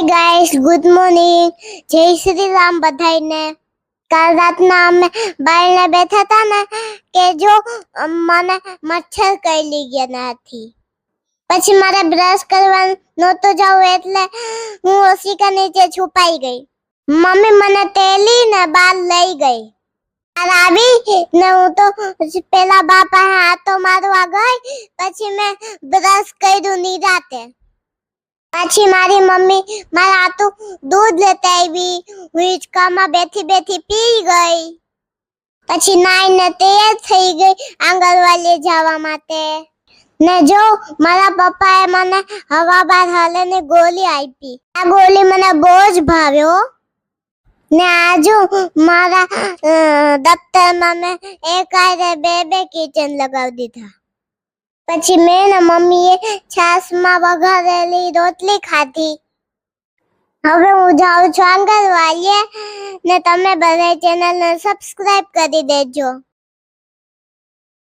Guys, good morning. જય શ્રી રામ બધાઈને. કાલ રાતના અમે બારણે બેઠા હતા ને કે જો મને મચ્છર કરડી ગયા નથી. પછી મારે બ્રશ કરવા નહોતો જવું એટલે હું ઓશિકા નીચે છુપાઈ ગઈ. મમ્મી મને તેલી ને બહાર લઈ ગઈ. આવી ને હું તો પેલા બાપા હાથો મારવા ગઈ. પછી મેં બ્રશ કર્યું નિરાતે. પછી મારી મમ્મી મારા હાથું દૂધ લેતા આવી. હું હિંચકામાં બેઠી બેઠી પી ગઈ. પછી નાઈને તૈયાર થઈ ગઈ આંગણવાડી જવા માટે. ને જો મારા પપ્પાએ મને હવા બહાર હાલેની ગોળી આપી. આ ગોળી મને બહુ જ ભાવ્યો. ને આજુ મારા દફતરમાં મેં એક આરે બે કિચન લગાવી દીધા. પછી મેં ને મમ્મીએ છાશમાં વઘારેલી રોટલી ખાધી. હવે હું જાઉં છું આંગણવાડીએ ને તમે બધા ચેનલને સબસ્ક્રાઇબ કરી દેજો.